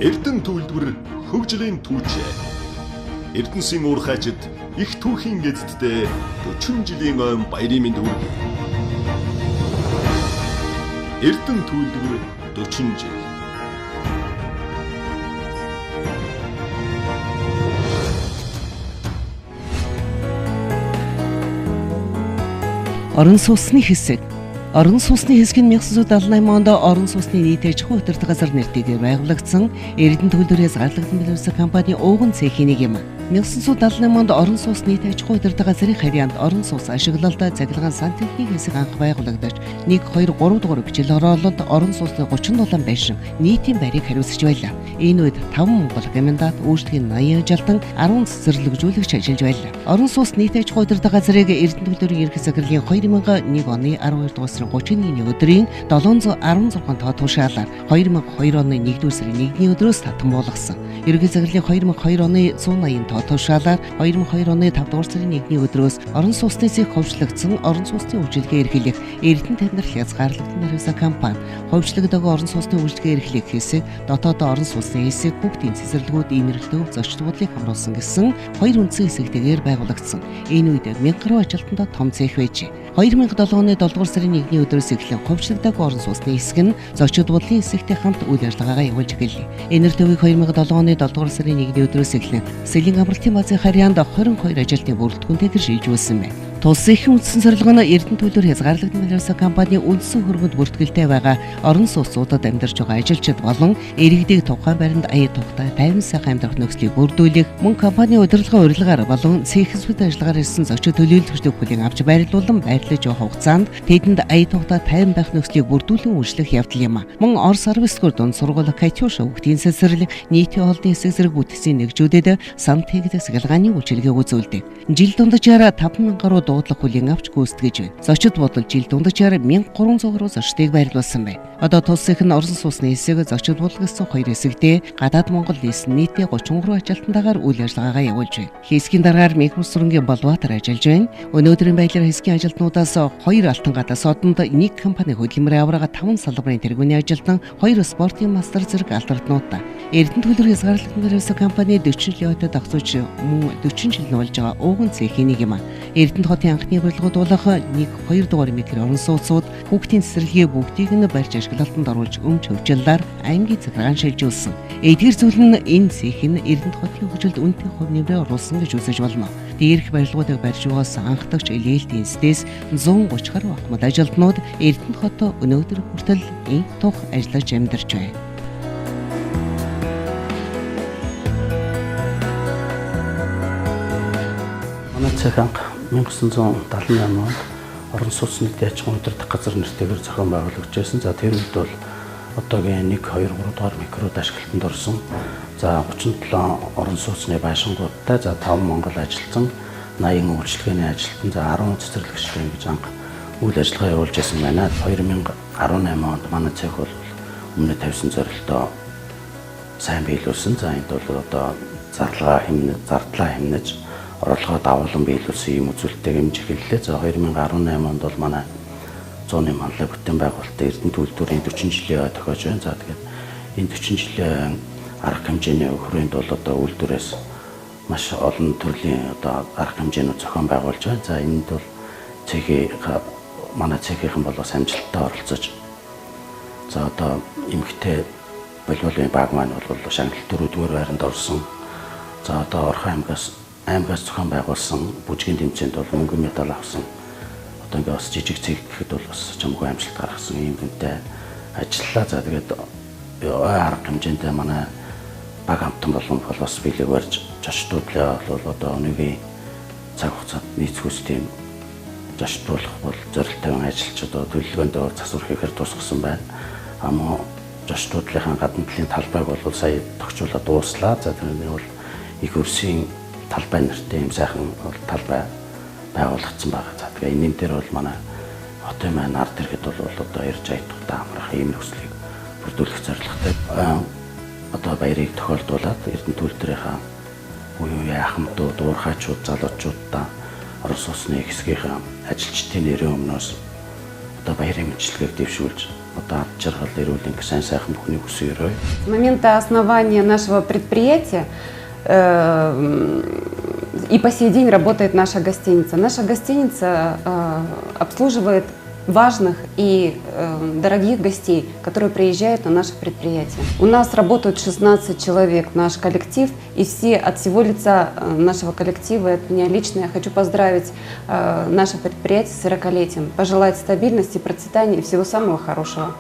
Эрдэнэ төлөвлөр хөгжлийн түүчээ. Эрдэнэсийн уурхайчид их түүхийн эзэдтэй 40 жилийн ойн баярын мэнд хүргэв. Эрдэнэ төлөвлөр 40 жил. Орон сууцны хэсэг. Орон сууцны хэсэг нь 1978 онд орон сууцны нийт аж ахуй удирдах газар нэртэйгээр байгуулагдсан Эрдэнэ төлөвлөрөөс гаргалагдан билүүрсэн компани ууган цэхийн нэг юм. 1978 онд орон сууц нийт аж ахуй удирдах газрын харьяанд орон сууц ашиглалтаа цахилгаан сантехникийн хэсэг анх байгуулагдаж 1, 2, 3 дугаар бичил хороололд орон сууцны 37 байшин нийтийн байрыг хариуцж байлаа. Энэ үед 5 Монгол комендант, үйлчлэгийн 80 ажилтан, 10 цэцэрлэгжүүлэгч ажиллаж байлаа. Орон сууц нийт аж ахуй удирдах газрыг Эрдэнэ төлөвлөрийн ерхий захирлын 2001 оны 12 дугаар сарын 31-ний өдрийн 716 тоо тушаалаар 2002 оны 1-р сарын 1-ний өдрөөс татан болгосон. Ерхий захирлын 2002 оны 180 тоо тушаалаар 2002 оны 5 дугаар сарын 1-ний өдрөөс орон сууцны зээх ховшлогдсон орон сууцны үйлчилгээ эрхлэх Эрдэнэ танил хязгаарлагдсан хариуцлага компани, ховшлогдоогүй орон сууцны үйлчилгээ эрхлэх хэсэг, дотоодоо орон сууцны хэсэг, хүүхдийн цэцэрлэгүүд, инэрлэлтөв, зочд буудлыг хамруулсан гэсэн 2 үндсэн хэсэгтэйгээр байгуулагдсан. Энэ үед 1000 гаруй ажилтнтай том цех байжээ. 2007 оны 7 дугаар сарын 1-ний өдрөөс эхлэн ховшлогдоогүй орон сууцны хэсэг нь зочид буудлын хэсэгтэй хамт үйл ажиллагаагаа явуулж эхэллээ. Энэр төвийг 2007 оны 7 дугаар сарын 1-ний өдрөөс эхлэн Сэлийн амралтын базын харьяанд 22 ажилтны бүрэлдэхүүнтэйгээр шилжүүлсэн байна. Тулсын ихэн үндсэн зорилго нь Эрдэнэ төлөвлөр хязгаарлагдсан билүүрсэн компани үндсэн хөргөнд бүртгэлтэй байгаа орон сууцуудад амьдарч байгаа ажилчид болон иргэдийг тухайн байранд ая тухтай 50 сайхан амьдрах нөхцөлийг бүрдүүлэх, мөн компани удирдлагын урилгаар болон цэхэсвэд ажиллагаар ирсэн зочид төлөөлөгчдийг бүлээн авч байрлуулан байрлаж явах хугацаанд тэдэнд ая тухтай 50 байх нөхцөлийг бүрдүүлэн үйлчлэх явдал юм. Мөн Орос арвэсгүр дунд сургууль Катюша хүүхдийн цэцэрлэг, нийтийн холдын хэсэг зэрэг бүтцийн нэгжүүдэд сан тэгдэг сахилгааны үйлчилгээг үзүүлдэг. Жил дунджаараа 5000 гаруй дуудлага хүлээн авч гүйцэтгэж байна. Зочид буудал жил дунджаараа 1300 гаруй зочдыг байрлуулсан байна. Одоо тус их нь орон сууцны хэсэг зочид буудал гэсэн 2 хэсэгтээ гадаад Монгол нийслэн нийтээ 33 ажилтнтайгаар үйл ажиллагаагаа явуулж байна. Хэсгийн дараагаар Мехмүсрэнгийн Болбаатар ажиллаж байна. Өнөөдрийн байдлаар хэсгийн ажилтнуудаас 2 алтан гадаас одонд 1 компани хөдөлмөрийн аварга 5 салбарын тэргүүний ажилтан, 2 спортын мастер зэрэг алдарнуудаа. Эрдэнэ төлөвлөр хязгаарлагдсан билүүрсэн компани 40 жилийн ойтой дагсууч мөн 40 жил нь болж байгаа ууган цэхийн нэг юм. Эрдэнэ хотын анхны барилгууд болох 1, 2 дугаар метр орон сууцуд хүүхдийн цэцэрлэгээ бүгдийг нь барьж ашиглалтанд оруулж өмч хөвжлөөр аймгийн захиргаан шилжүүлсэн. Эдгээр зүйл нь энэ цэх нь Эрдэнэ хотын хөгжилд үнэтэй хувь нэмрээ оруулсан гэж үзэж болно. Дээрх барилгуудыг барьж байгаас анхдагч ээлжийн эцэс 130 гаруй ахмад ажилтнууд Эрдэнэ хотоо өнөөдөр хүртэл инх тух ажиллаж амьдарч байна. Манай цех анх 1978 онд орон сууцны аж ахуй удирдах газар нэртэйгээр зохион байгуулагдж байсан. За тэр үед бол одоогийн 1, 2, 3 дугаар микрод ашиглалтанд орсон. За 37 орон сууцны байшингуудтай, за 5 Монгол ажилтан, 80 үйлчлэгээний ажилтан, за 10 цэцэрлэгчтэй ингэж анх үйл ажиллагаа явуулж байсан байна. 2018 онд манай цех бол өмнө тавьсан зорилтоо сайн биелүүлсэн. За энд бол одоо зардлаа хэмнэж орлогоо давуулан биелүүлсэн ийм үзүүлэлтийг хэмж эхэллээ. За 2018 онд бол манай 100-ны манлай бүтээн байгуулалтад Эрдэнэ төлөвлөрийн 40 жилийн тохиож байна. За тэгээд энэ 40 жилийн арга хэмжээний хүрээнд бол одоо үйлдвэрээс маш олон төрлийн одоо арга хэмжээнүүд зохион байгуулж байна. За энд бол манай цехийнхэн бол бас амжилттай оролцож, за одоо эмэгтэй боловлын баг маань бол шагналт 4-р байранд орсон. За одоо Орхон аймгаас зохион байгуулсан бүжгийн тэмцээнд бол мөнгөн медаль авсан. Одоо ингээд бас жижиг цэг гэхэд бол бас чамгүй амжилт гаргасан юм гэнтэй ажиллаа. За тэгээд ой арга хэмжээндээ манай баг хамтан болон бас биелэг барьж зочдуудлаа бол одоо өнөөгийн цаг хугацаанд нийцгүйс тийм зочдуулах бол зорилттой ажилч одоо төлөвлөгөөнд засвар хийхээр тусгасан байна. Мөн зочдуудлын гадна талын талбайг бол сая тогтчуулаад дууслаа. За тэрний бол их өрсийн талбай нэртэй юм сайхан талбай байгуулагдсан байна. За тэгээ энэ дээр бол манай хотын маань ард иргэд бол одоо ирж аятухтай амрах ийм нөхцөлийг бүрдүүлэх зорилготой одоо баярыг тохиолдуулаад Эрдэнэ төлөвлөрийнхаа үеийн ахмадууд, уурхайчууд, залуучуудаа орон сууцны хэсгийнхаа ажилчдын нэрийн өмнөөс одоо баярын мэдлэгийг дэвшүүлж одоо ад жаргал эрүүл ингээ сайн сайхан бүхнийг хүсээрэй. С момента основания нашего предприятия и по сей день работает наша гостиница. Наша гостиница обслуживает важных и дорогих гостей, которые приезжают на наше предприятие. У нас работают 16 человек, наш коллектив, и все от всего лица нашего коллектива, от меня лично, я хочу поздравить наше предприятие с 40-летием, пожелать стабильности, процветания и всего самого хорошего.